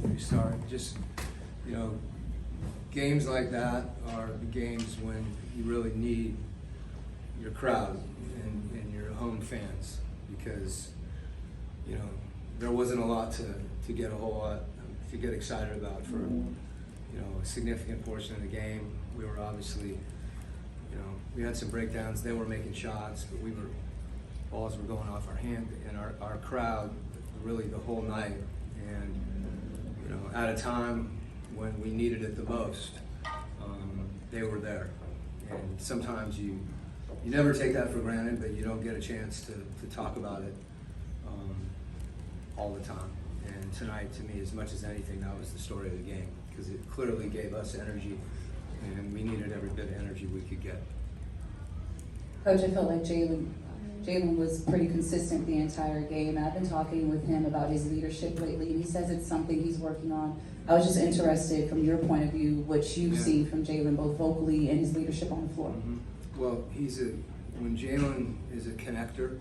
Restart. Just, you know, games like that are the games when you really need your crowd and your home fans, because, you know, there wasn't a lot to get a whole lot to get excited about for, you know, a significant portion of the game. We were obviously, you know, we had some breakdowns. They were making shots, but balls were going off our hand, and our crowd really the whole night. And, you know, at a time when we needed it the most, they were there. And sometimes you never take that for granted, but you don't get a chance to talk about it all the time. And tonight, to me, as much as anything, that was the story of the game, because it clearly gave us energy, and we needed every bit of energy we could get. Coach, I felt like Jalen was pretty consistent the entire game. I've been talking with him about his leadership lately, and he says it's something he's working on. I was just interested, from your point of view, what you've seen from Jalen, both vocally and his leadership on the floor. Mm-hmm. Well, when Jalen is a connector,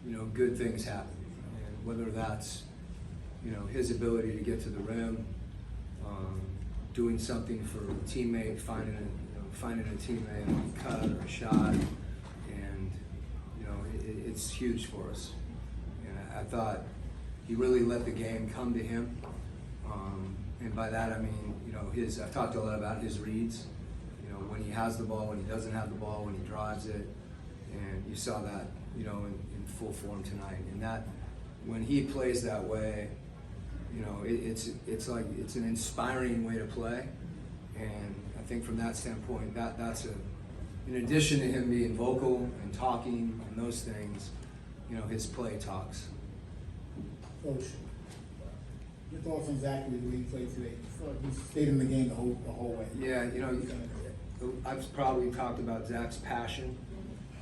you know, good things happen. And whether that's, you know, his ability to get to the rim, doing something for a teammate, finding a teammate, a cut or a shot, and, you know, it's huge for us. And I thought he really let the game come to him. And by that I mean, you know, I've talked a lot about his reads. You know, when he has the ball, when he doesn't have the ball, when he drives it, and you saw that, you know, in full form tonight. And that, when he plays that way, you know, it's like, it's an inspiring way to play. And I think from that standpoint, that's in addition to him being vocal and talking and those things, you know, his play talks. Coach, your thoughts on Zachary, the way he played today? He stayed in the game the whole way. Yeah, you know, I've probably talked about Zach's passion,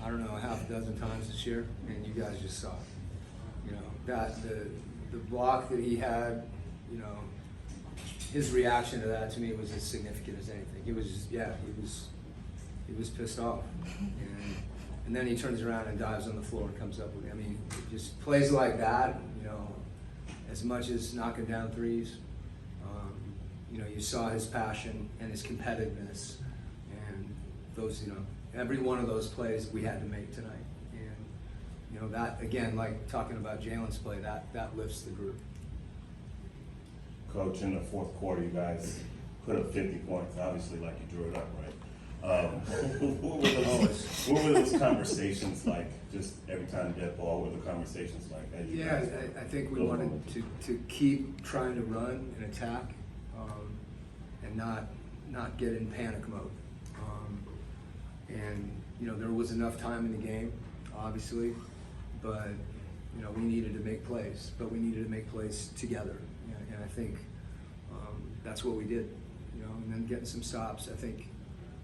I don't know, half a dozen times this year, and you guys just saw it. You know, that the block that he had, you know, his reaction to that to me was as significant as anything. He was just, he was pissed off, and then he turns around and dives on the floor and comes up with it. I mean, just plays like that, you know, as much as knocking down threes. You know, you saw his passion and his competitiveness, and those, you know, every one of those plays we had to make tonight. And, you know, that, again, like talking about Jalen's play, that lifts the group. Coach, in the fourth quarter, you guys put up 50 points, obviously, like you drew it up, right? What were those conversations like, just every time you get the ball? What were the conversations like? As you guys I think we wanted to keep trying to run and attack, and not get in panic mode. And, you know, there was enough time in the game, obviously, but, you know, we needed to make plays, but we needed to make plays together. And I think that's what we did, you know, and then getting some stops, I think,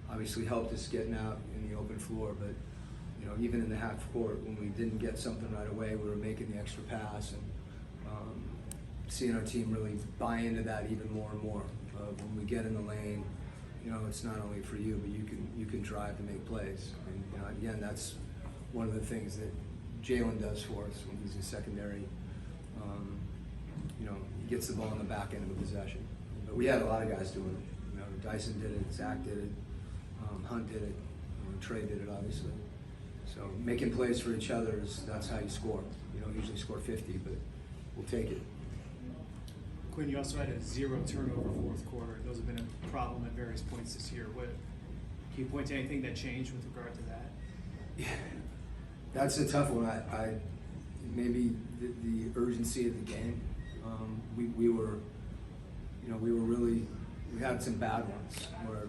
obviously helped us getting out in the open floor. But, you know, even in the half court, when we didn't get something right away, we were making the extra pass, and seeing our team really buy into that even more and more. When we get in the lane, you know, it's not only for you, but you can drive to make plays. And, you know, again, that's one of the things that Jalen does for us when he's in secondary. You know, he gets the ball in the back end of the possession. But we had a lot of guys doing it. You know, Dyson did it, Zach did it, Hunt did it, Trey did it, obviously. So making plays for each other that's how you score. You don't usually score 50, but we'll take it. Quin, you also had a 0 turnover fourth quarter. Those have been a problem at various points this year. Can you point to anything that changed with regard to that? Yeah, that's a tough one. I maybe the urgency of the game. We were, you know, we had some bad ones, where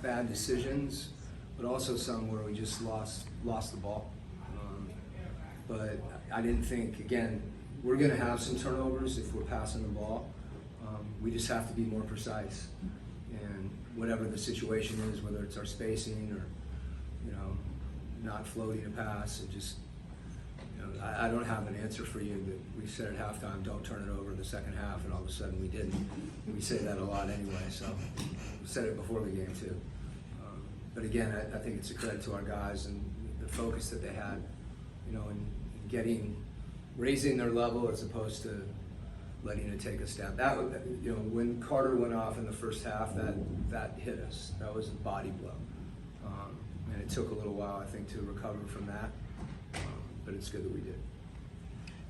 bad decisions, but also some where we just lost the ball. But I didn't think, again, we're going to have some turnovers if we're passing the ball. We just have to be more precise. And whatever the situation is, whether it's our spacing or, you know, not floating a pass, and just, you know, I don't have an answer for you, but we said at halftime, don't turn it over in the second half, and all of a sudden we didn't. And we say that a lot anyway, so we said it before the game too. But again, I think it's a credit to our guys and the focus that they had, you know, in raising their level as opposed to, letting it take a step. That, when Carter went off in the first half, that hit us. That was a body blow. And it took a little while, I think, to recover from that. But it's good that we did.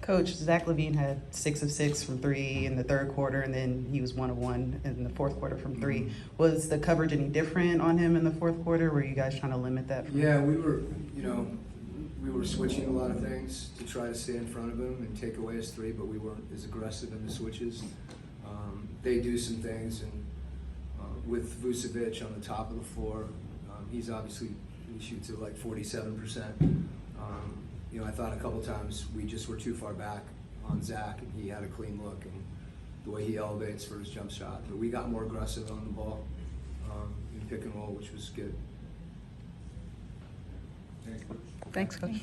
Coach, Zach LaVine had 6 of 6 from 3 in the third quarter, and then he was 1 of 1 in the fourth quarter from 3. Mhm. Was the coverage any different on him in the fourth quarter? Were you guys trying to limit that? Yeah, we were switching a lot of things to try to stay in front of him and take away his 3, but we weren't as aggressive in the switches. They do some things, and with Vucevic on the top of the floor, he shoots at like 47%. I thought a couple times we just were too far back on Zach, and he had a clean look and the way he elevates for his jump shot. But we got more aggressive on the ball in pick and roll, which was good. Thanks, Coach.